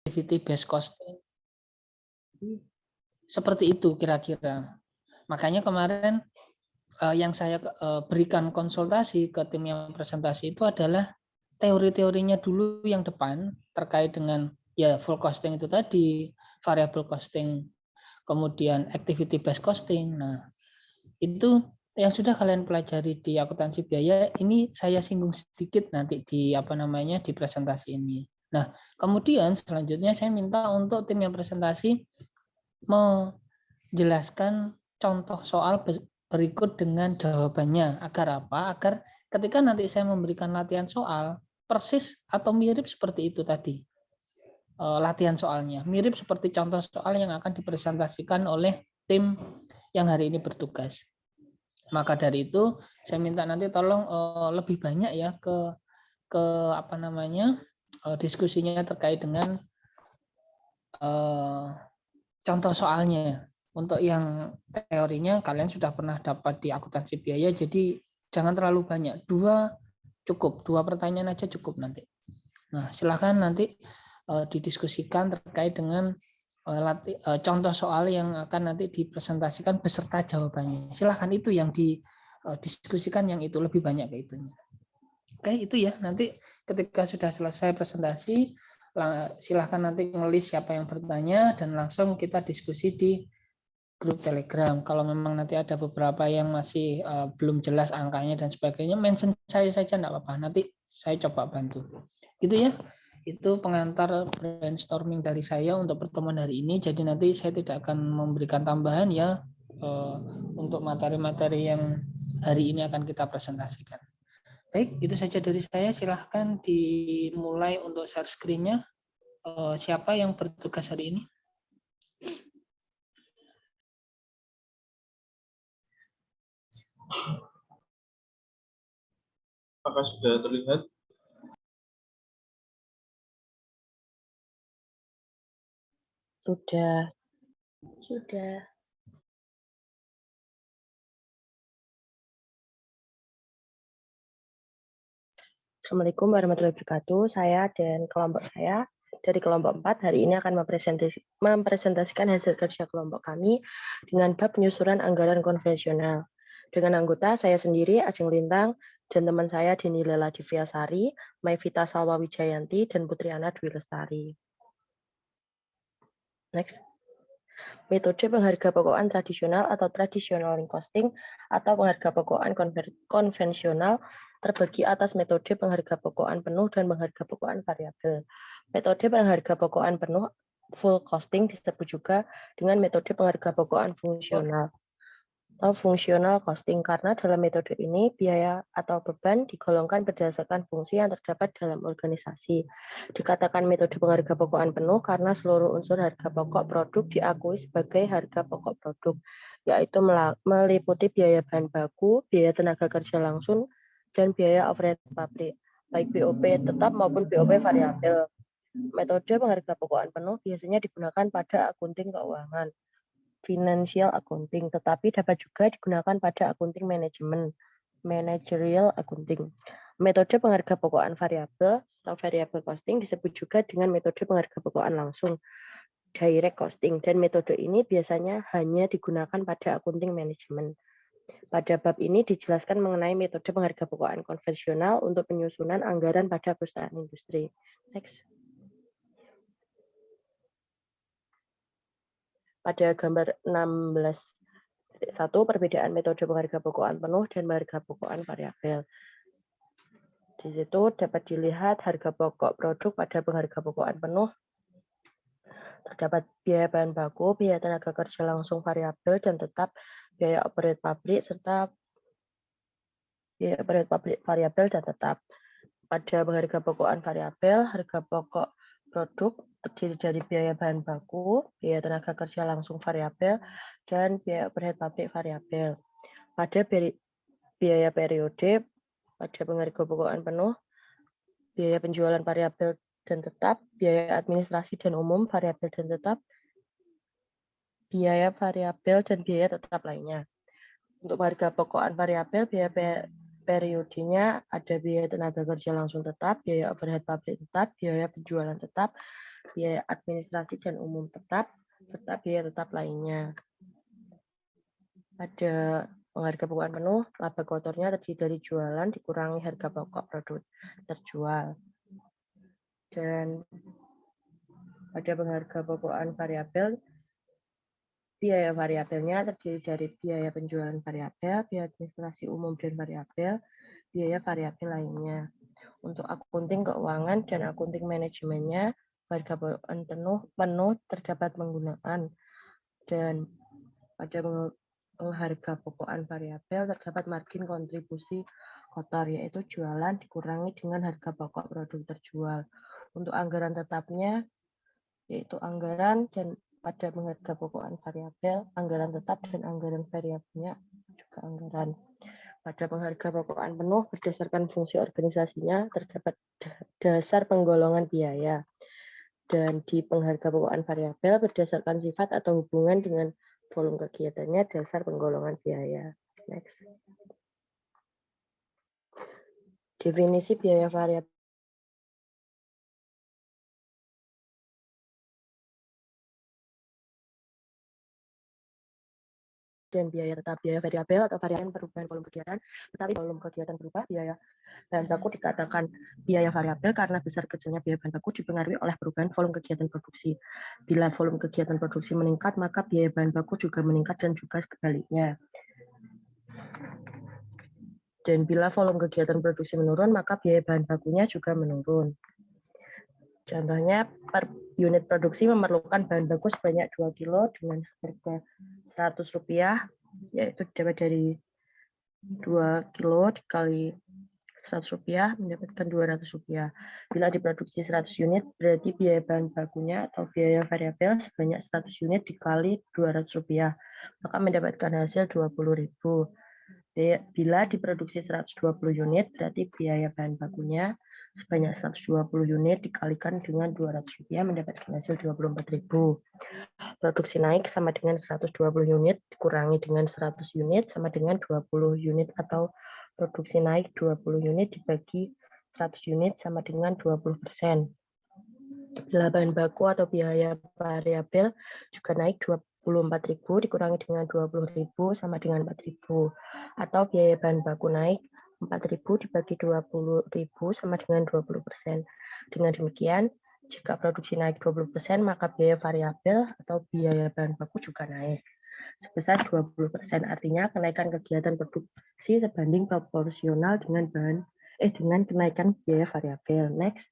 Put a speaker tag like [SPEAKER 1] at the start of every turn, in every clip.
[SPEAKER 1] activity based costing. Seperti itu kira-kira. Makanya kemarin yang saya berikan konsultasi ke tim yang presentasi itu adalah teori-teorinya dulu yang depan terkait dengan ya full costing itu tadi, variable costing, kemudian activity based costing. Nah, itu yang sudah kalian pelajari di akuntansi biaya, ini saya singgung sedikit nanti di di presentasi ini. Nah, kemudian selanjutnya saya minta untuk tim yang presentasi menjelaskan contoh soal berikut dengan jawabannya. Agar apa? Agar ketika nanti saya memberikan latihan soal, persis atau mirip seperti itu tadi. Latihan soalnya. Mirip seperti contoh soal yang akan dipresentasikan oleh tim yang hari ini bertugas. Maka dari itu, saya minta nanti tolong lebih banyak ya ke diskusinya terkait dengan contoh soalnya. Untuk yang teorinya kalian sudah pernah dapat di akuntansi biaya, jadi jangan terlalu banyak. Dua pertanyaan aja cukup nanti. Nah, silahkan nanti didiskusikan terkait dengan contoh soal yang akan nanti dipresentasikan beserta jawabannya. Silahkan itu yang didiskusikan, yang itu lebih banyak ke itunya. Oke, itu ya. Nanti ketika sudah selesai presentasi, silahkan nanti ngelis siapa yang bertanya dan langsung kita diskusi di grup Telegram. Kalau memang nanti ada beberapa yang masih belum jelas angkanya dan sebagainya, mention saya saja enggak apa-apa. Nanti saya coba bantu. Gitu ya. Itu pengantar brainstorming dari saya untuk pertemuan hari ini. Jadi nanti saya tidak akan memberikan tambahan ya untuk materi-materi yang hari ini akan kita presentasikan. Baik, itu saja dari saya. Silahkan dimulai untuk share screen-nya. Siapa yang bertugas hari ini?
[SPEAKER 2] Apakah sudah terlihat?
[SPEAKER 3] Sudah. Assalamualaikum warahmatullahi wabarakatuh. Saya dan kelompok saya dari kelompok 4 hari ini akan mempresentasikan hasil kerja kelompok kami dengan bab penyusunan anggaran konvensional. Dengan anggota saya sendiri, Ajeng Lintang, dan teman saya Deni Lela Diviasari, Maivita Salwa Wijayanti, dan Putri Ana Dwi Lestari. Next. Metode penghargapokokan tradisional atau traditional link costing atau penghargapokokan konvensional terbagi atas metode penghargapokokan penuh dan penghargapokokan variabel. Metode penghargapokokan penuh full costing disebut juga dengan metode penghargapokokan fungsional atau functional costing karena dalam metode ini biaya atau beban digolongkan berdasarkan fungsi yang terdapat dalam organisasi. Dikatakan metode penghargapokokan penuh karena seluruh unsur harga pokok produk diakui sebagai harga pokok produk, yaitu meliputi biaya bahan baku, biaya tenaga kerja langsung, dan biaya overhead pabrik, baik BOP tetap maupun BOP variabel. Metode penghargapokokan penuh biasanya digunakan pada akunting keuangan, financial accounting, tetapi dapat juga digunakan pada accounting manajemen, managerial accounting. Metode penghargapokokan variabel atau variable costing disebut juga dengan metode penghargapokokan langsung, direct costing, dan metode ini biasanya hanya digunakan pada accounting manajemen. Pada bab ini dijelaskan mengenai metode penghargapokokan konvensional untuk penyusunan anggaran pada perusahaan industri. Next. Pada gambar 16.1 perbedaan metode penghargapokokan penuh dan penghargapokokan variabel. Di situ dapat dilihat harga pokok produk pada penghargapokokan penuh. Terdapat biaya bahan baku, biaya tenaga kerja langsung variabel dan tetap, biaya overhead pabrik serta biaya overhead pabrik variabel dan tetap. Pada penghargapokokan variabel, harga pokok produk terdiri dari biaya bahan baku, biaya tenaga kerja langsung variabel, dan biaya overhead pabrik variabel. Pada biaya periode, pada penghargapokokan penuh, biaya penjualan variabel dan tetap, biaya administrasi dan umum variabel dan tetap, biaya variabel dan biaya tetap lainnya. Untuk penghargapokokan variabel, biaya periodenya ada biaya tenaga kerja langsung tetap, biaya overhead pabrik tetap, biaya penjualan tetap, biaya administrasi dan umum tetap, serta biaya tetap lainnya. Pada pengharga pokok penuh, laba kotornya terdiri dari jualan dikurangi harga pokok produk terjual. Dan pada pengharga pokokan variabel, biaya variabelnya terdiri dari biaya penjualan variabel, biaya administrasi umum dan variabel, biaya variabel lainnya. Untuk akunting keuangan dan akunting manajemennya, harga pokokan penuh terdapat penggunaan. Dan pada harga pokokan variabel terdapat margin kontribusi kotor, yaitu jualan dikurangi dengan harga pokok produk terjual. Untuk anggaran tetapnya, yaitu anggaran dan pada pengharga pokokan variabel, anggaran tetap dan anggaran variabelnya juga anggaran. Pada pengharga pokokan penuh, berdasarkan fungsi organisasinya, terdapat dasar penggolongan biaya. Dan di pengharga pokokan variabel, berdasarkan sifat atau hubungan dengan volume kegiatannya, dasar penggolongan biaya. Next. Definisi biaya variabel dan biaya tetap. Biaya variabel atau varian perubahan volume kegiatan, tetapi volume kegiatan berubah, biaya bahan baku dikatakan biaya variabel karena besar kecilnya biaya bahan baku dipengaruhi oleh perubahan volume kegiatan produksi. Bila volume kegiatan produksi meningkat, maka biaya bahan baku juga meningkat dan juga sebaliknya. Dan bila volume kegiatan produksi menurun, maka biaya bahan bakunya juga menurun. Contohnya, per unit produksi memerlukan bahan baku sebanyak 2 kilo dengan harga Rp100, yaitu dapat dari 2 kilo dikali Rp100 mendapatkan Rp200. Bila diproduksi 100 unit, berarti biaya bahan bakunya atau biaya variabel sebanyak 100 unit dikali Rp200, maka mendapatkan hasil Rp20.000. Bila diproduksi 120 unit, berarti biaya bahan bakunya sebanyak 120 unit dikalikan dengan Rp200 mendapatkan hasil Rp24.000. Produksi naik sama dengan 120 unit dikurangi dengan 100 unit sama dengan 20 unit, atau produksi naik 20 unit dibagi 100 unit sama dengan 20%. Bila bahan baku atau biaya variabel juga naik 24.000 dikurangi dengan 20.000 sama dengan 4.000, atau biaya bahan baku naik 4.000 dibagi 20.000 sama dengan 20%. Dengan demikian, jika produksi naik 20%, maka biaya variabel atau biaya bahan baku juga naik sebesar 20%. Artinya kenaikan kegiatan produksi sebanding proporsional dengan kenaikan biaya variabel. Next.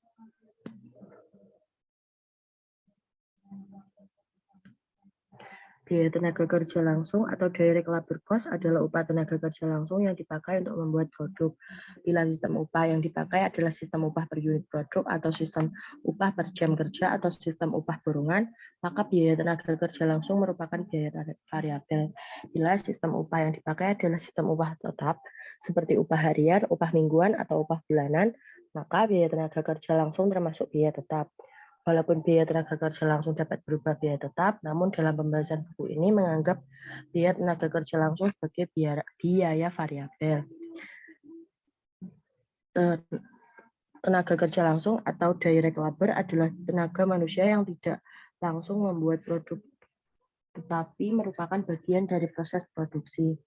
[SPEAKER 3] Biaya tenaga kerja langsung atau direct labor cost adalah upah tenaga kerja langsung yang dipakai untuk membuat produk. Bila sistem upah yang dipakai adalah sistem upah per unit produk atau sistem upah per jam kerja atau sistem upah borongan, maka biaya tenaga kerja langsung merupakan biaya variabel. Bila sistem upah yang dipakai adalah sistem upah tetap, seperti upah harian, upah mingguan, atau upah bulanan, maka biaya tenaga kerja langsung termasuk biaya tetap. Walaupun biaya tenaga kerja langsung dapat berubah biaya tetap, namun dalam pembahasan buku ini menganggap biaya tenaga kerja langsung sebagai biaya variabel. Tenaga kerja langsung atau direct labor adalah tenaga manusia yang tidak langsung membuat produk, tetapi merupakan bagian dari proses produksi.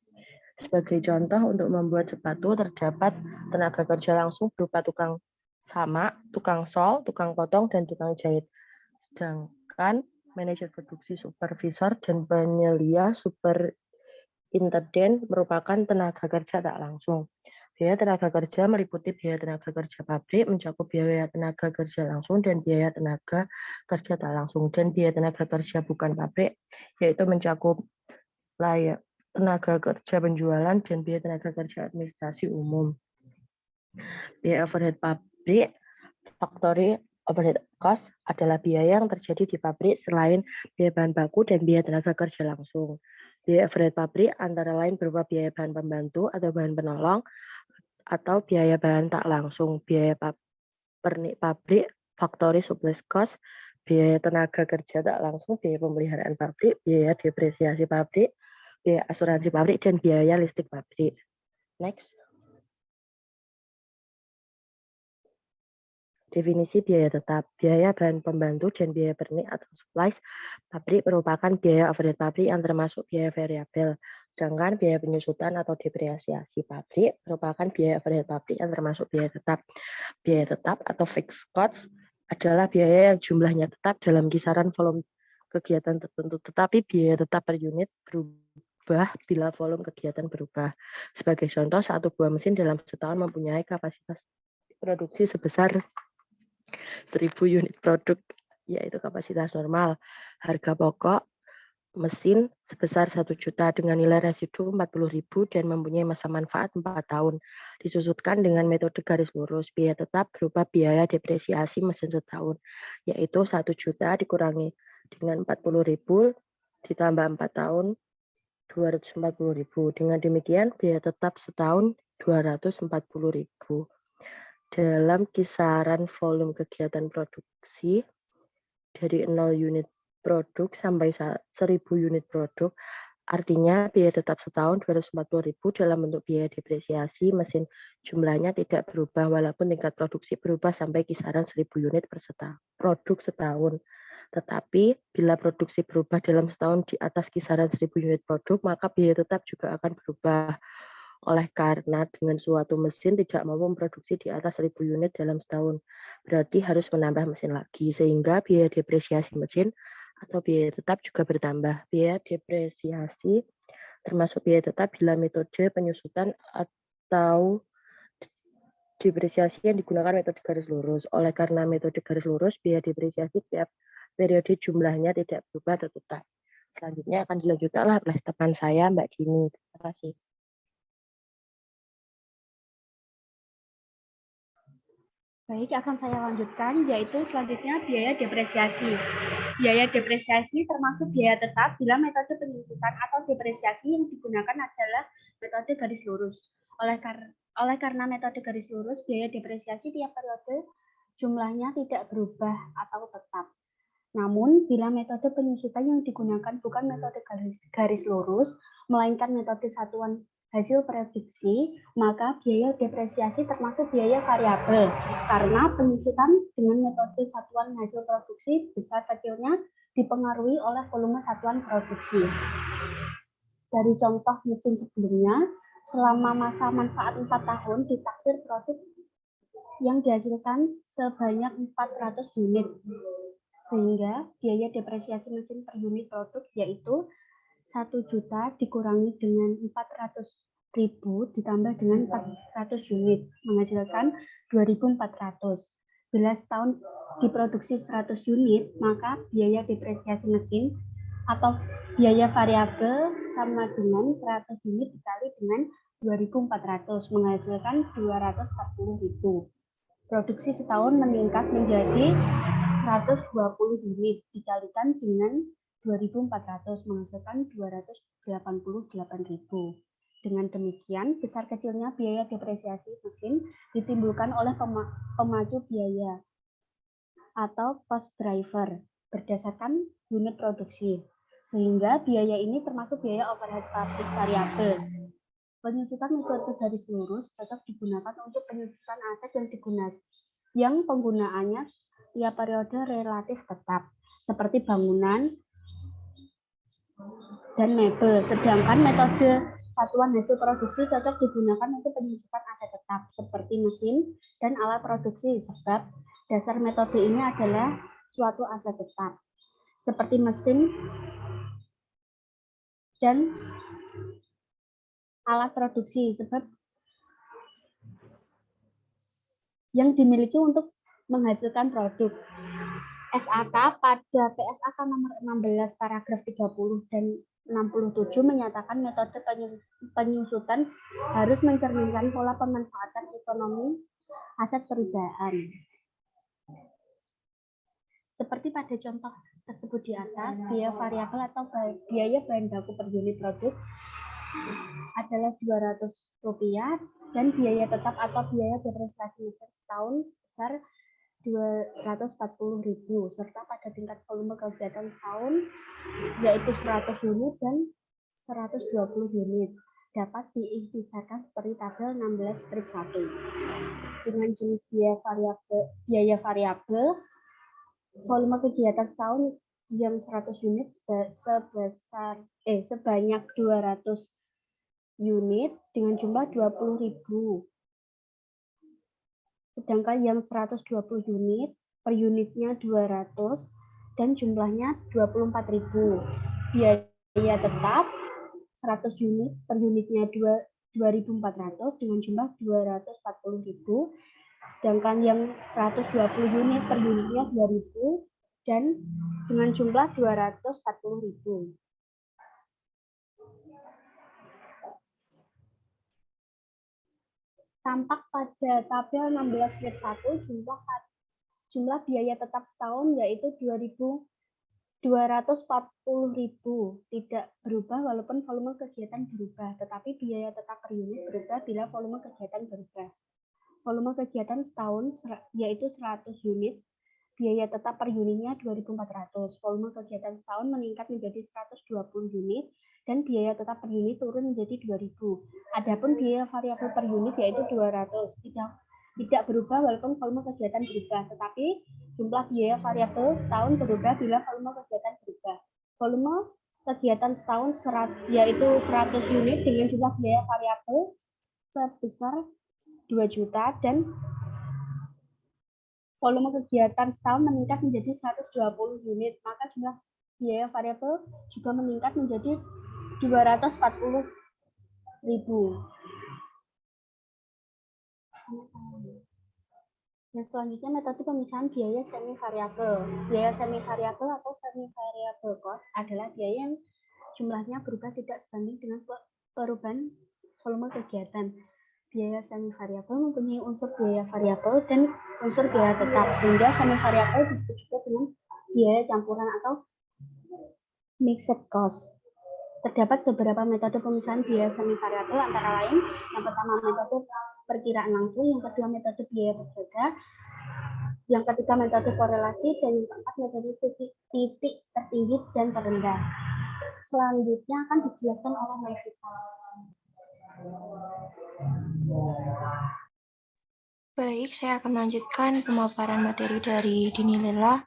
[SPEAKER 3] Sebagai contoh, untuk membuat sepatu terdapat tenaga kerja langsung berupa tukang samak, tukang sol, tukang potong, dan tukang jahit. Sedangkan manajer produksi, supervisor, dan penyelia superintenden merupakan tenaga kerja tak langsung. Biaya tenaga kerja meliputi biaya tenaga kerja pabrik, mencakup biaya tenaga kerja langsung dan biaya tenaga kerja tak langsung. Dan biaya tenaga kerja bukan pabrik, yaitu mencakup tenaga kerja penjualan dan biaya tenaga kerja administrasi umum. Biaya overhead pabrik, factory overhead cost, adalah biaya yang terjadi di pabrik selain biaya bahan baku dan biaya tenaga kerja langsung. Biaya overhead pabrik antara lain berupa biaya bahan pembantu atau bahan penolong, atau biaya bahan tak langsung, biaya pernik pabrik, factory supplies cost, biaya tenaga kerja tak langsung, biaya pemeliharaan pabrik, biaya depresiasi pabrik, biaya asuransi pabrik, dan biaya listrik pabrik. Next. Definisi biaya tetap. Biaya bahan pembantu dan biaya pernik atau supplies pabrik merupakan biaya overhead pabrik yang termasuk biaya variabel. Sedangkan biaya penyusutan atau depresiasi pabrik merupakan biaya overhead pabrik yang termasuk biaya tetap. Biaya tetap atau fixed cost adalah biaya yang jumlahnya tetap dalam kisaran volume kegiatan tertentu, tetapi biaya tetap per unit berubah bila volume kegiatan berubah. Sebagai contoh, satu buah mesin dalam setahun mempunyai kapasitas produksi sebesar 1.000 unit produk, yaitu kapasitas normal. Harga pokok mesin sebesar 1 juta dengan nilai residu 40.000 dan mempunyai masa manfaat 4 tahun. Disusutkan dengan metode garis lurus. Biaya tetap berupa biaya depresiasi mesin setahun, yaitu 1 juta dikurangi dengan 40.000 ditambah 4 tahun 240.000. Dengan demikian biaya tetap setahun 240.000. Dalam kisaran volume kegiatan produksi dari 0 unit produk sampai 1.000 unit produk, artinya biaya tetap setahun 240.000 dalam bentuk biaya depresiasi mesin jumlahnya tidak berubah walaupun tingkat produksi berubah sampai kisaran 1.000 unit per produk setahun. Tetapi bila produksi berubah dalam setahun di atas kisaran 1.000 unit produk, maka biaya tetap juga akan berubah. Oleh karena dengan suatu mesin tidak mampu memproduksi di atas 1.000 unit dalam setahun, berarti harus menambah mesin lagi, sehingga biaya depresiasi mesin atau biaya tetap juga bertambah. Biaya depresiasi termasuk biaya tetap bila metode penyusutan atau depresiasi yang digunakan metode garis lurus. Oleh karena metode garis lurus, biaya depresiasi tiap periode jumlahnya tidak berubah atau tetap. Selanjutnya akan dilanjutkan oleh teman saya, Mbak Dini. Terima kasih.
[SPEAKER 4] Baik, akan saya lanjutkan, yaitu selanjutnya biaya depresiasi. Biaya depresiasi termasuk biaya tetap bila metode penyusutan atau depresiasi yang digunakan adalah metode garis lurus. Oleh karena metode garis lurus, biaya depresiasi tiap periode jumlahnya tidak berubah atau tetap. Namun, bila metode penyusutan yang digunakan bukan metode garis lurus, melainkan metode satuan hasil produksi, maka biaya depresiasi termasuk biaya variabel, karena penyusutan dengan metode satuan hasil produksi besar kecilnya dipengaruhi oleh volume satuan produksi. Dari contoh mesin sebelumnya, selama masa manfaat 4 tahun ditaksir produk yang dihasilkan sebanyak 400 unit, sehingga biaya depresiasi mesin per unit produk yaitu 1 juta dikurangi dengan 400.000 ditambah dengan 400 unit, menghasilkan 2.400. Bila setahun diproduksi 100 unit, maka biaya depresiasi mesin atau biaya variabel sama dengan 100 unit dikali dengan 2.400, menghasilkan 240.000. Produksi setahun meningkat menjadi 120 unit dikalikan dengan 2.400 menghasilkan 288.000. Dengan demikian, besar kecilnya biaya depresiasi mesin ditimbulkan oleh pemacu biaya atau cost driver berdasarkan unit produksi, sehingga biaya ini termasuk biaya overhead pabrik variabel. Penyusutan metode garis lurus cocok digunakan untuk penyusutan aset yang penggunaannya tiap periode relatif tetap, seperti bangunan dan mebel. Sedangkan metode satuan hasil produksi cocok digunakan untuk penyusutan aset tetap, seperti mesin dan alat produksi, sebab dasar metode ini adalah suatu aset tetap, seperti mesin dan alat produksi, sebab yang dimiliki untuk menghasilkan produk. SAK pada PSAK nomor 16 paragraf 30 dan 67 menyatakan metode penyusutan harus mencerminkan pola pemanfaatan ekonomi aset perusahaan. Seperti pada contoh tersebut di atas, biaya variabel atau biaya bahan baku per unit produk adalah Rp200 dan biaya tetap atau biaya depresiasi mesin setahun sebesar 240.000 serta pada tingkat volume kegiatan setahun yaitu 100 unit dan 120 unit. dapat diikhtisarkan seperti tabel 16-1. Dengan jenis biaya variabel, volume kegiatan setahun yang 100 unit sebanyak 200 unit dengan jumlah 20.000. Sedangkan yang 120 unit per unitnya 200 dan jumlahnya 24.000. Biaya tetap 100 unit per unitnya 2.400 dengan jumlah 240.000. Sedangkan yang 120 unit per unitnya 2.000 dan dengan jumlah 240.000. Tampak pada tabel 16-1 jumlah biaya tetap setahun yaitu 240.000 tidak berubah walaupun volume kegiatan berubah, tetapi biaya tetap per unit berubah bila volume kegiatan berubah. Volume kegiatan setahun yaitu 100 unit, biaya tetap per unitnya 2.400. Volume kegiatan setahun meningkat menjadi 120 unit dan biaya tetap per unit turun menjadi 2.000. Adapun biaya variabel per unit yaitu 200. Tidak berubah walaupun volume kegiatan berubah, tetapi jumlah biaya variabel setahun berubah bila volume kegiatan berubah. Volume kegiatan setahun yaitu 100 unit dengan jumlah biaya variabel sebesar 2 juta dan volume kegiatan setahun meningkat menjadi 120 unit, maka jumlah biaya variabel juga meningkat menjadi 240.000. Yang selanjutnya metode pemisahan biaya semi variabel. Biaya semi variabel atau semi variable cost adalah biaya yang jumlahnya berubah tidak sebanding dengan perubahan volume kegiatan. Biaya semi variabel mempunyai unsur biaya variabel dan unsur biaya tetap, sehingga semi variabel disebut juga dengan biaya campuran atau mixed cost. Terdapat beberapa metode pemisahan biaya semi variabel, antara lain yang pertama metode perkiraan langsung, yang kedua metode biaya berjaga, yang ketiga metode korelasi, dan yang keempat metode titik tertinggi dan terendah. Selanjutnya akan dijelaskan oleh Mevita.
[SPEAKER 5] Baik, saya akan melanjutkan pemaparan materi dari Dini Lela.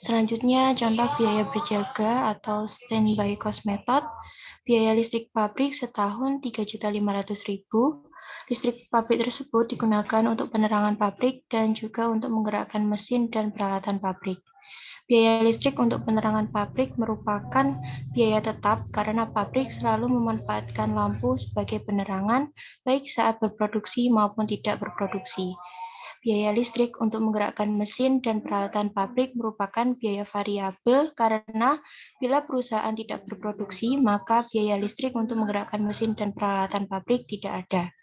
[SPEAKER 5] Selanjutnya, contoh biaya berjaga atau standby cost method. Biaya listrik pabrik setahun 3.500.000. Listrik pabrik tersebut digunakan untuk penerangan pabrik dan juga untuk menggerakkan mesin dan peralatan pabrik. Biaya listrik untuk penerangan pabrik merupakan biaya tetap karena pabrik selalu memanfaatkan lampu sebagai penerangan baik saat berproduksi maupun tidak berproduksi. Biaya listrik untuk menggerakkan mesin dan peralatan pabrik merupakan biaya variabel karena bila perusahaan tidak berproduksi, maka biaya listrik untuk menggerakkan mesin dan peralatan pabrik tidak ada.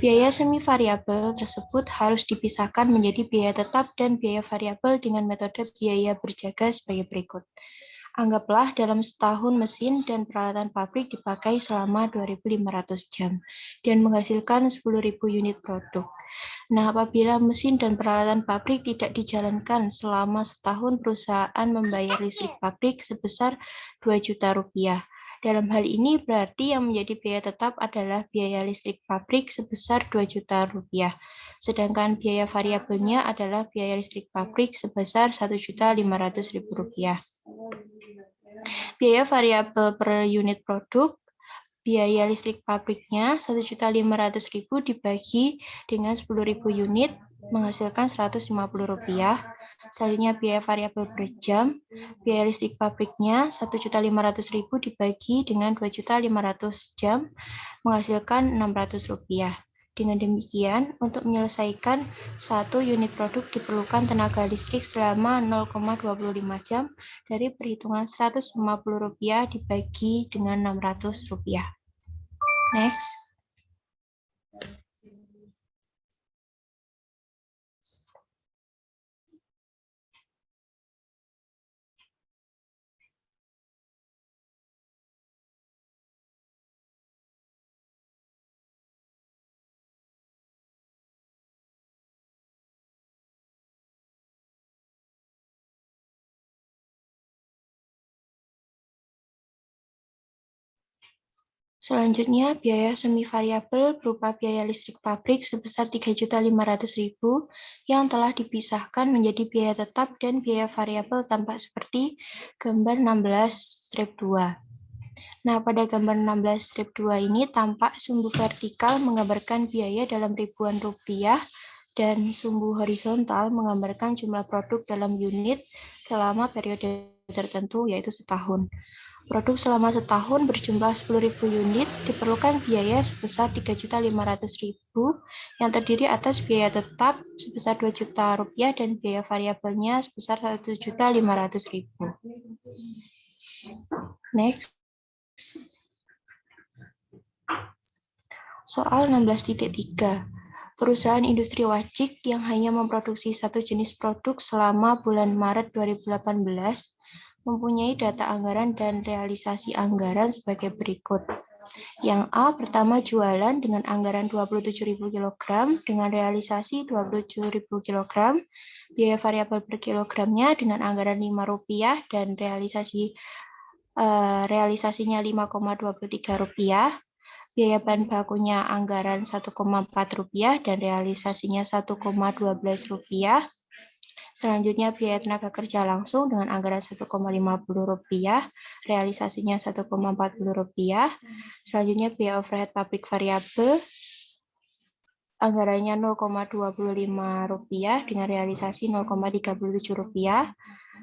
[SPEAKER 5] Biaya semi variabel tersebut harus dipisahkan menjadi biaya tetap dan biaya variabel dengan metode biaya berjaga sebagai berikut. Anggaplah dalam setahun mesin dan peralatan pabrik dipakai selama 2.500 jam dan menghasilkan 10.000 unit produk. Nah, apabila mesin dan peralatan pabrik tidak dijalankan selama setahun, perusahaan membayar listrik pabrik sebesar 2 juta rupiah. Dalam hal ini berarti yang menjadi biaya tetap adalah biaya listrik pabrik sebesar 2 juta rupiah. Sedangkan biaya variabelnya adalah biaya listrik pabrik sebesar 1.500.000 rupiah. Biaya variabel per unit produk, biaya listrik pabriknya 1.500.000 dibagi dengan 10.000 unit menghasilkan 150 rupiah. Selanjutnya biaya variabel per jam, biaya listrik pabriknya 1.500.000 dibagi dengan 2.500 jam menghasilkan 600 rupiah. Dengan demikian, untuk menyelesaikan satu unit produk diperlukan tenaga listrik selama 0,25 jam dari perhitungan 150 rupiah dibagi dengan 600 rupiah. Next. Selanjutnya, biaya semi variabel berupa biaya listrik pabrik sebesar 3.500.000 yang telah dipisahkan menjadi biaya tetap dan biaya variabel tampak seperti gambar 16-2. Nah, pada gambar 16-2 ini tampak sumbu vertikal menggambarkan biaya dalam ribuan rupiah dan sumbu horizontal menggambarkan jumlah produk dalam unit selama periode tertentu, yaitu setahun. Produk selama setahun berjumlah 10.000 unit diperlukan biaya sebesar 3.500.000 yang terdiri atas biaya tetap sebesar 2 juta rupiah dan biaya variabelnya sebesar 1.500.000. Next. Soal 16.3. Perusahaan industri wajik yang hanya memproduksi satu jenis produk selama bulan Maret 2018 mempunyai data anggaran dan realisasi anggaran sebagai berikut. Yang A, pertama jualan dengan anggaran 27.000 kg dengan realisasi 27.000 kg, biaya variabel per kilogramnya dengan anggaran Rp5 dan realisasinya Rp5,23, biaya bahan bakunya anggaran Rp1,4 dan realisasinya Rp1,12. Selanjutnya biaya tenaga kerja langsung dengan anggaran Rp1,50, realisasinya Rp1,40. Selanjutnya biaya overhead pabrik variabel, anggarannya Rp0,25 dengan realisasi Rp0,37.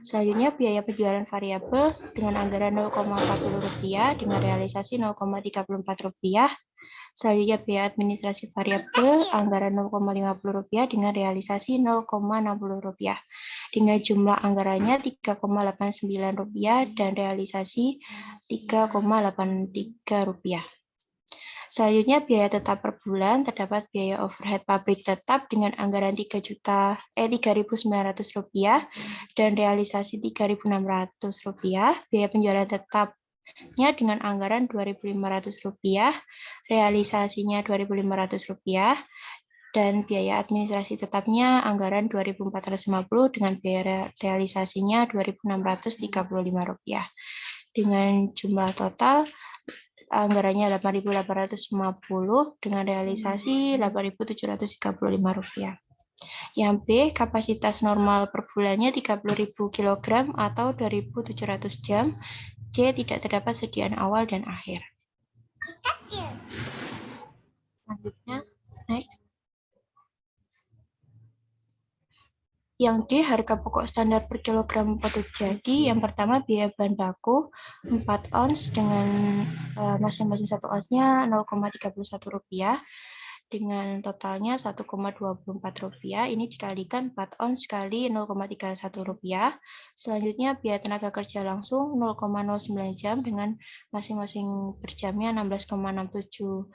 [SPEAKER 5] Selanjutnya biaya penjualan variabel dengan anggaran Rp0,40 dengan realisasi Rp0,34. Selanjutnya biaya administrasi variabel anggaran Rp0,50 dengan realisasi Rp0,60 dengan jumlah anggarannya Rp3,89 dan realisasi Rp3,83. Selanjutnya biaya tetap per bulan terdapat biaya overhead pabrik tetap dengan anggaran Rp3.900 dan realisasi Rp3.600, biaya penjualan tetap dengan anggaran Rp2.500, realisasinya Rp2.500, dan biaya administrasi tetapnya anggaran Rp2.450 dengan biaya realisasinya Rp2.635. Dengan jumlah total anggarannya Rp8.850 dengan realisasi Rp8.735. Yang B, kapasitas normal per bulannya 30.000 kg atau 2.700 jam. C, tidak terdapat sediaan awal dan akhir. Selanjutnya, next. Yang D, harga pokok standar per kilogram produk jadi. Yang pertama, biaya bahan baku 4 ons dengan masing-masing 1 onsnya Rp0,31 dengan totalnya Rp1,24. Ini dikalikan 4 ons kali Rp0,31. Selanjutnya, biaya tenaga kerja langsung 0,09 jam dengan masing-masing per jamnya Rp16,67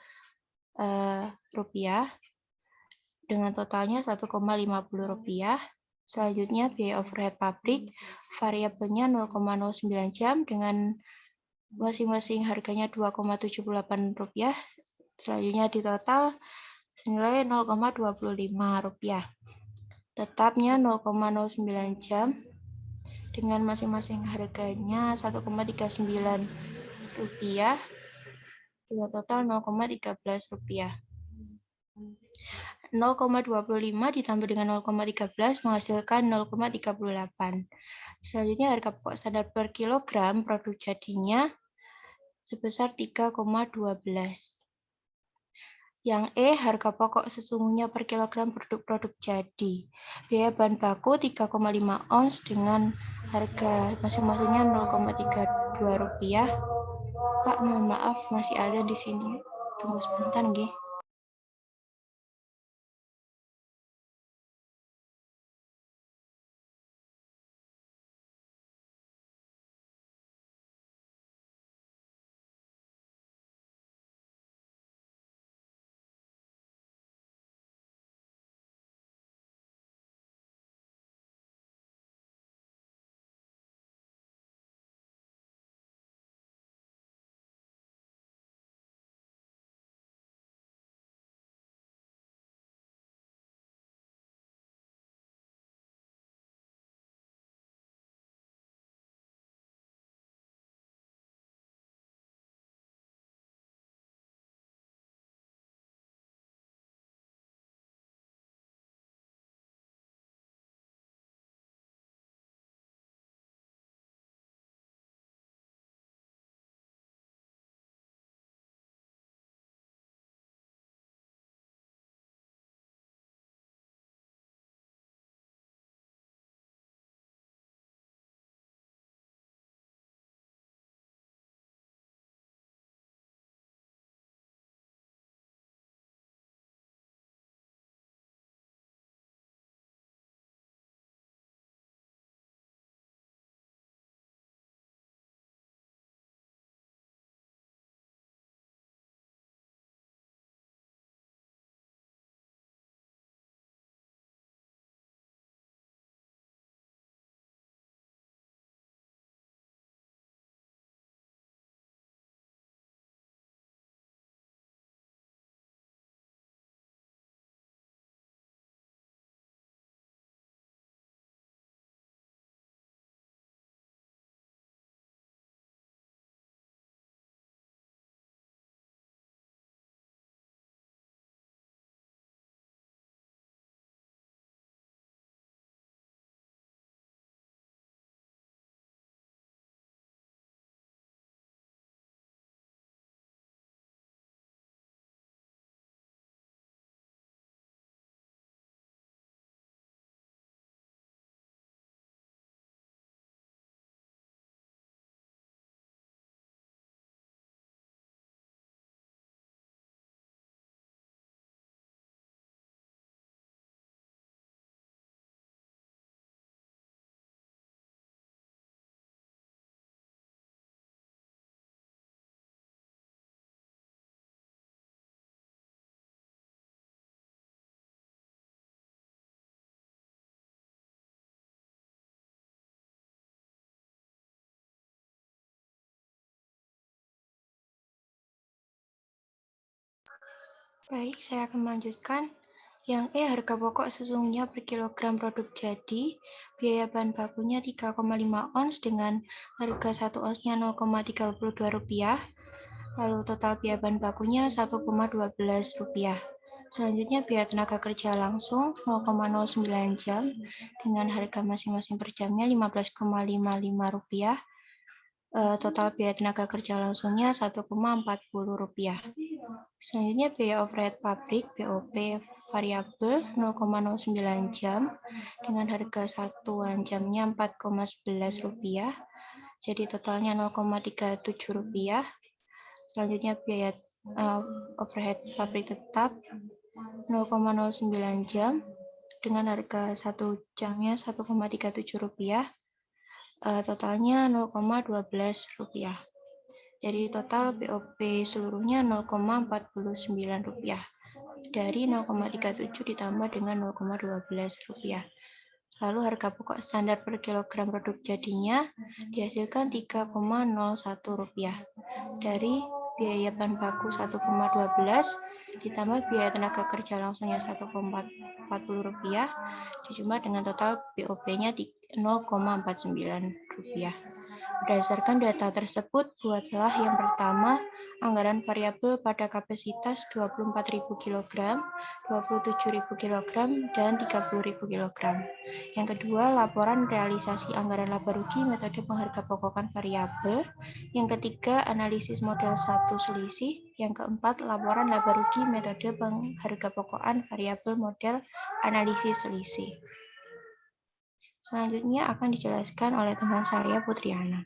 [SPEAKER 5] dengan totalnya Rp1,50. Selanjutnya, biaya overhead pabrik, variabelnya 0,09 jam dengan masing-masing harganya Rp2,78. Selanjutnya di total senilai Rp0,25. Tetapnya 0,09 jam dengan masing-masing harganya Rp1,39. Dengan total Rp0,13. 0,25 ditambah dengan 0,13 menghasilkan 0,38. Selanjutnya harga pokok standar per kilogram produk jadinya sebesar 3,12. Yang E, harga pokok sesungguhnya per kilogram produk jadi. Biaya bahan baku 3,5 ons dengan harga masing-masingnya Rp0,32. Pak, mohon maaf masih ada di sini. Tunggu sebentar, nggih. Baik, saya akan melanjutkan. Yang E, harga pokok sesungguhnya per kilogram produk jadi, biaya bahan bakunya 3,5 ons dengan harga 1 onsnya Rp0,32, lalu total biaya bahan bakunya Rp1,12. Selanjutnya biaya tenaga kerja langsung 0,09 jam dengan harga masing-masing per jamnya Rp15,55. Total biaya tenaga kerja langsungnya Rp1,40. Selanjutnya biaya overhead pabrik BOP variabel 0,09 jam dengan harga satuan jamnya Rp4,11. Jadi totalnya Rp0,37. Selanjutnya biaya overhead pabrik tetap 0,09 jam dengan harga 1 jamnya Rp1,37. Totalnya Rp0,12. Jadi total BOP seluruhnya Rp0,49. Dari 0,37 ditambah dengan Rp0,12. Lalu harga pokok standar per kilogram produk jadinya dihasilkan Rp3,01. Dari biaya bahan baku 1,12 ditambah biaya tenaga kerja langsungnya Rp1,40 dijumlah dengan total BOP-nya Rp0,49. Berdasarkan data tersebut, buatlah yang pertama anggaran variabel pada kapasitas 24.000 kg, 27.000 kg, dan 30.000 kg. Yang kedua, laporan realisasi anggaran laba rugi metode penghargapokokan variabel. Yang ketiga, analisis model 1 selisih. Yang keempat, laporan laba rugi metode penghargapokokan variabel model analisis selisih. Selanjutnya akan dijelaskan oleh teman saya, Putriana.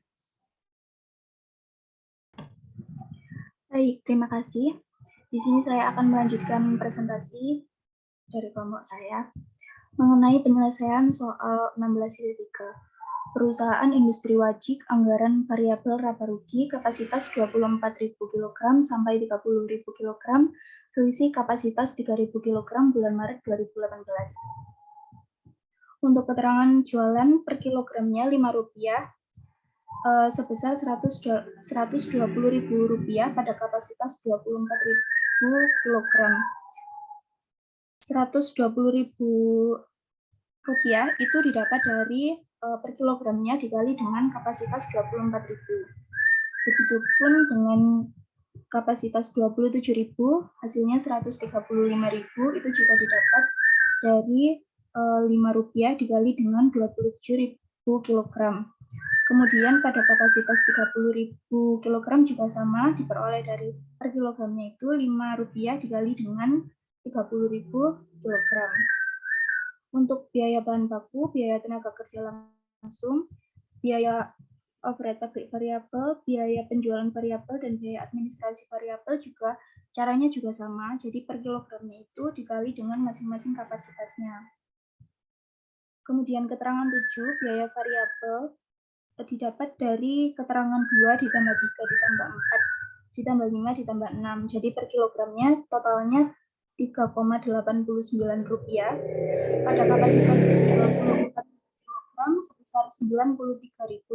[SPEAKER 4] Baik, terima kasih. Di sini saya akan melanjutkan presentasi dari kelompok saya mengenai penyelesaian soal 16.3. Perusahaan industri wajib anggaran variabel laba rugi kapasitas 24.000 kg sampai 30.000 kg, selisih kapasitas 3.000 kg bulan Maret 2018. Untuk keterangan jualan per kilogramnya Rp5 sebesar Rp120.000 pada kapasitas 24.000 kg. Rp120.000 itu didapat dari per kilogramnya dikali dengan kapasitas 24.000. Begitupun dengan kapasitas 27.000, hasilnya 135.000 itu juga didapat dari Rp5 dikali dengan 27.000 kg. Kemudian pada kapasitas 30.000 kg juga sama, diperoleh dari per kilogramnya itu Rp5 dikali dengan 30.000 kg. Untuk biaya bahan baku, biaya tenaga kerja langsung, biaya overhead pabrik variabel, biaya penjualan variabel, dan biaya administrasi variabel juga caranya juga sama. Jadi per kilogramnya itu dikali dengan masing-masing kapasitasnya. Kemudian keterangan 7, biaya variabel didapat dari keterangan 2 ditambah 3 ditambah 4 ditambah 5 ditambah 6. Jadi per kilogramnya totalnya Rp3,89 pada kapasitas 24 kg sebesar Rp93.360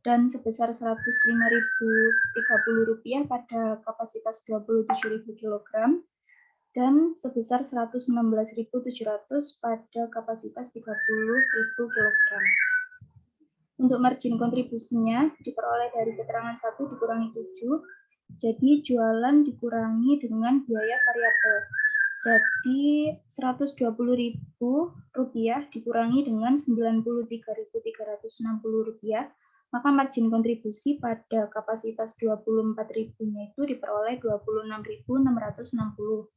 [SPEAKER 4] dan sebesar Rp105.030 pada kapasitas 27.000 kg dan sebesar Rp116.700 pada kapasitas 30.000 kg. Untuk margin kontribusinya diperoleh dari keterangan 1 dikurangi 7, jadi jualan dikurangi dengan biaya variabel. Jadi Rp120.000 dikurangi dengan Rp93.360, maka margin kontribusi pada kapasitas 24.000-nya itu diperoleh Rp26.660.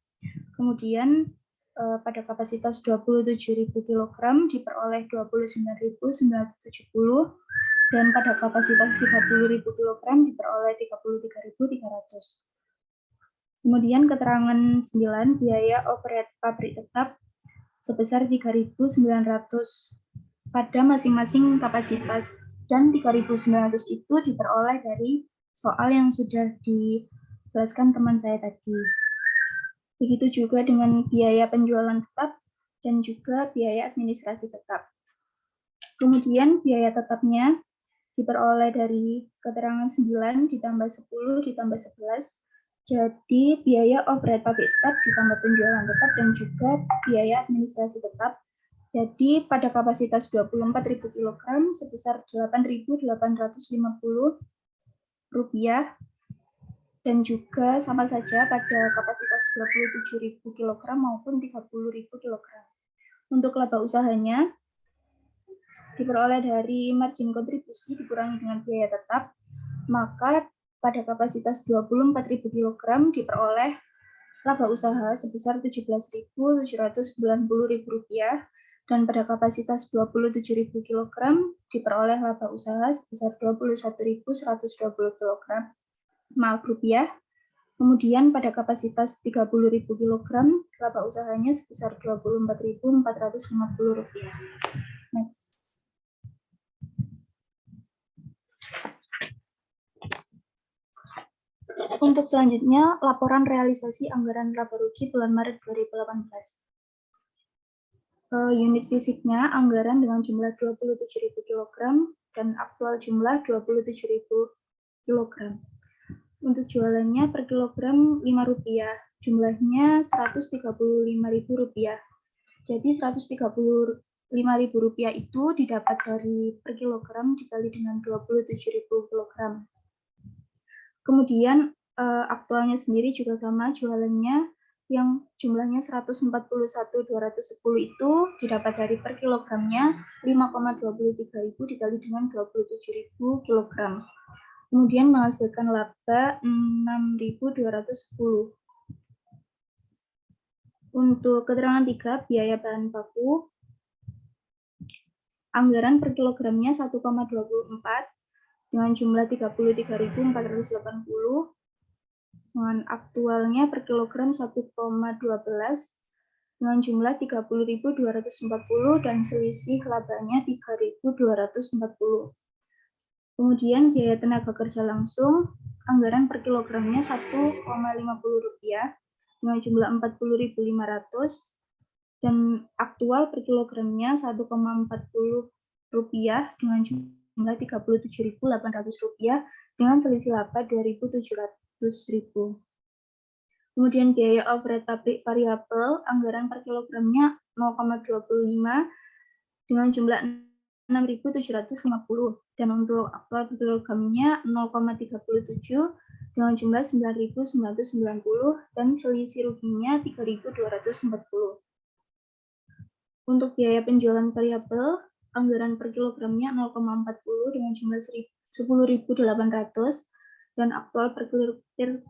[SPEAKER 4] Kemudian pada kapasitas 27.000 kg diperoleh Rp29.970 dan pada kapasitas 30.000 kg diperoleh Rp33.300. Kemudian keterangan 9, biaya overhead pabrik tetap sebesar Rp3.900 pada masing-masing kapasitas, dan Rp3.900 itu diperoleh dari soal yang sudah dijelaskan teman saya tadi. Begitu juga dengan biaya penjualan tetap dan juga biaya administrasi tetap. Kemudian biaya tetapnya diperoleh dari keterangan 9 ditambah 10 ditambah 11. Jadi biaya overhead pabrik tetap ditambah penjualan tetap dan juga biaya administrasi tetap. Jadi pada kapasitas 24.000 kg sebesar Rp8.850 dan juga sama saja pada kapasitas 27.000 kg maupun 30.000 kg. Untuk laba usahanya diperoleh dari margin kontribusi dikurangi dengan biaya tetap, maka pada kapasitas 24.000 kg diperoleh laba usaha sebesar Rp17.790.000 dan pada kapasitas 27.000 kg diperoleh laba usaha sebesar Rp21.120 rupiah. Kemudian pada kapasitas 30.000 kg laba usahanya sebesar Rp24.450. Next. Untuk selanjutnya, laporan realisasi anggaran laba rugi bulan Maret 2018. Unit fisiknya, anggaran dengan jumlah 27.000 kg dan aktual jumlah 27.000 kg. Untuk jualannya per kilogram Rp5, jumlahnya Rp135.000. Jadi Rp135.000 itu didapat dari per kilogram dikali dengan 27.000 kg. Kemudian aktualnya sendiri juga sama, jualannya yang jumlahnya 141.210 itu didapat dari per kilogramnya 5,23.000 dikali dengan 27.000 kg. Kemudian menghasilkan laba 6.210. Untuk keterangan 3, biaya bahan baku, anggaran per kilogramnya 1,24 dengan jumlah 33.480, dengan aktualnya per kilogram 1,12 dengan jumlah 30.240 dan selisih labanya 3.240. Kemudian biaya tenaga kerja langsung, anggaran per kilogramnya Rp1,50 dengan jumlah 40.500 dan aktual per kilogramnya Rp1,40 dengan jumlah 37.800 rupiah dengan selisih laba 2.700.000. Kemudian biaya overhead pabrik variabel anggaran per kilogramnya 0,25 dengan jumlah 6.750 dan untuk aktual per kilogramnya 0,37 dengan jumlah 9.990 dan selisih ruginya 3.240. Untuk biaya penjualan variabel anggaran per kilogramnya 0,40 dengan jumlah 10.800 dan aktual per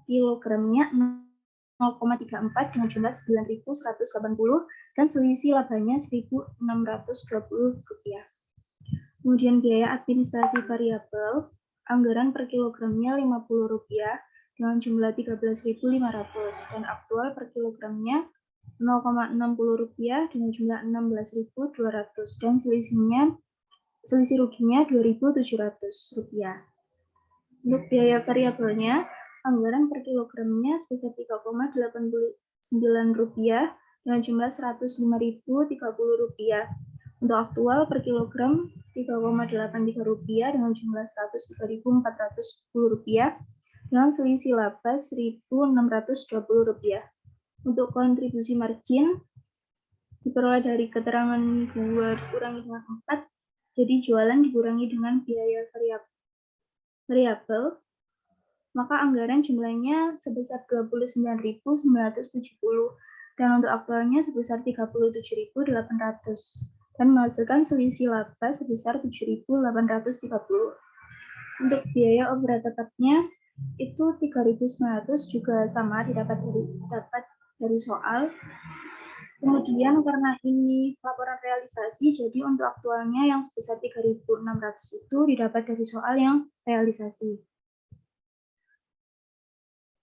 [SPEAKER 4] kilogramnya 0,34 dengan jumlah 9.180 dan selisih labanya Rp1.620. Kemudian biaya administrasi variabel anggaran per kilogramnya Rp50 dengan jumlah 13.500 dan aktual per kilogramnya Rp0,60 dengan jumlah 16.200 dan selisih ruginya Rp2.700. Untuk biaya variabelnya, anggaran per kilogramnya sebesar Rp3,89 dengan jumlah Rp105.030. Untuk aktual per kilogram Rp3,83 dengan jumlah Rp103.410 dengan selisih laba Rp1.620. Untuk kontribusi margin diperoleh dari keterangan 2 dikurangi dengan 4, jadi jualan dikurangi dengan biaya variabel, maka anggaran jumlahnya sebesar 29.970 dan untuk aktualnya sebesar 37.800 dan menghasilkan selisih laba sebesar 7.830. Untuk biaya overhead tetapnya itu 3.900 juga sama didapat dari soal. Kemudian karena ini laporan realisasi, jadi untuk aktualnya yang sebesar 3.600 itu didapat dari soal yang realisasi.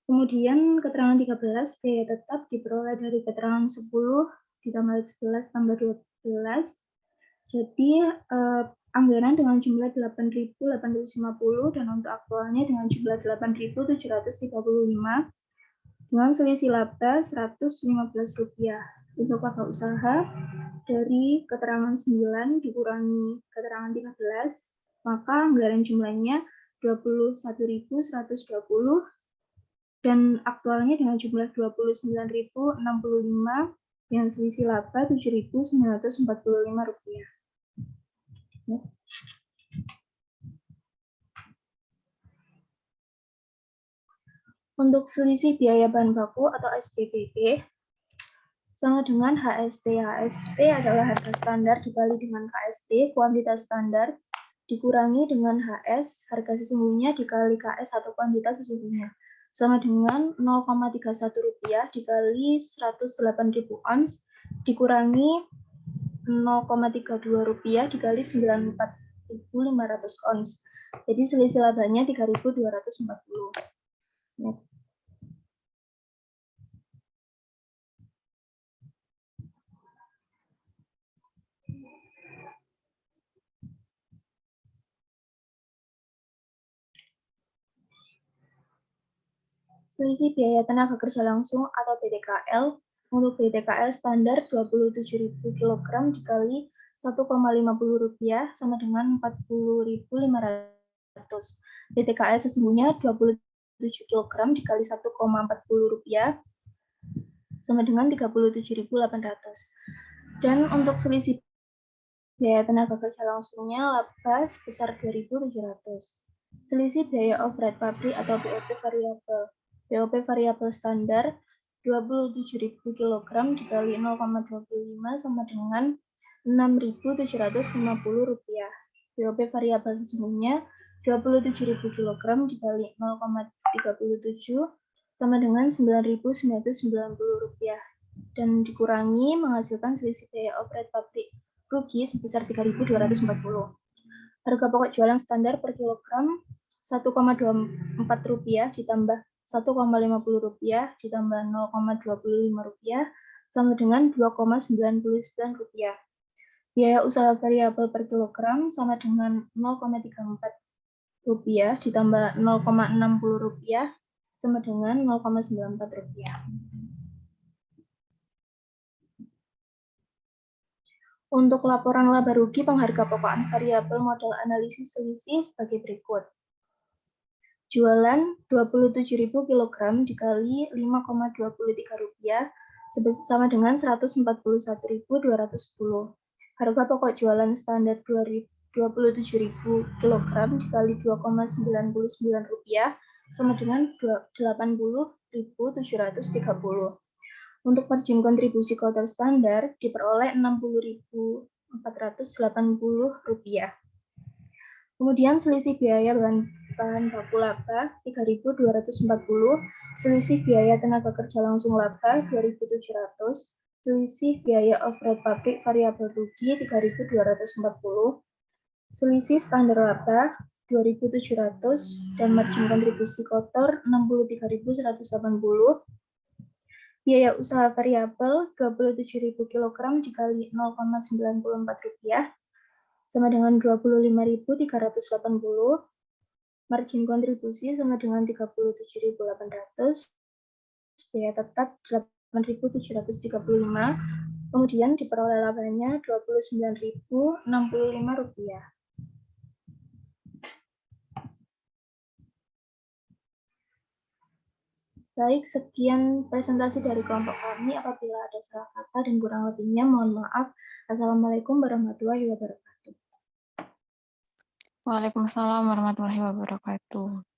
[SPEAKER 4] Kemudian keterangan 13, biaya tetap diperoleh dari keterangan 10 ditambah 11 tambah 12. Jadi anggaran dengan jumlah 8.850 dan untuk aktualnya dengan jumlah 8.735 dengan selisih laba Rp115. Untuk laba usaha dari keterangan 9 dikurangi keterangan 13, maka anggaran jumlahnya 21.120 dan aktualnya dengan jumlah 29.065 dengan selisih laba Rp7.945. Next. Untuk selisih biaya bahan baku atau SBBP sama dengan HST. HST adalah harga standar dikali dengan KST, kuantitas standar, dikurangi dengan HS, harga sesungguhnya dikali KS atau kuantitas sesungguhnya, sama dengan Rp0,31 dikali 108.000 ons, dikurangi Rp0,32 dikali 94.500 ons. Jadi selisih labanya 3.240. Next. Selisih biaya tenaga kerja langsung atau BTKL. Untuk BTKL standar 27.000 kg dikali Rp1,50 sama dengan 40.500. BTKL sesungguhnya 27 kg dikali Rp1,40 sama dengan 37.800. Dan untuk selisih biaya tenaga kerja langsungnya laba sebesar 2.700. Selisih biaya overhead pabrik atau BOP variabel. BOP variabel standar 27.000 kg dikali 0,25 sama dengan Rp6.750. BOP variabel sesungguhnya 27.000 kg dikali 0,37 sama dengan Rp9.990 dan dikurangi menghasilkan selisih biaya overhead pabrik rugi sebesar Rp3.240. Harga pokok jualan standar per kilogram Rp1,24 ditambah Rp1,50 ditambah Rp0,25 sama dengan Rp2,99. Biaya usaha variabel per kilogram sama dengan Rp0,34 ditambah Rp0,60 sama dengan Rp0,94. Untuk laporan laba rugi penghargapokokan variabel modal analisis selisih sebagai berikut. Jualan 27.000 kg dikali Rp5,23 sama dengan Rp141.210. Harga pokok jualan standar 27.000 kg dikali Rp2,99 sama dengan Rp80.730. Untuk margin kontribusi kotor standar diperoleh Rp60.480. Kemudian selisih biaya bahan baku laba 3.240, selisih biaya tenaga kerja langsung laba 2.700, selisih biaya overhead pabrik variabel rugi 3.240, selisih standar laba 2.700 dan margin kontribusi kotor 63.180. Biaya usaha variabel 27.000 kg dikali Rp0,94 sama dengan Rp25.380. Margin kontribusi sama dengan 37.800. Biaya tetap 8.735. Kemudian diperoleh labanya Rp29.065. Baik, sekian presentasi dari kelompok kami. Apabila ada salah kata dan kurang lebihnya, mohon maaf. Assalamualaikum warahmatullahi wabarakatuh.
[SPEAKER 5] Waalaikumsalam warahmatullahi wabarakatuh.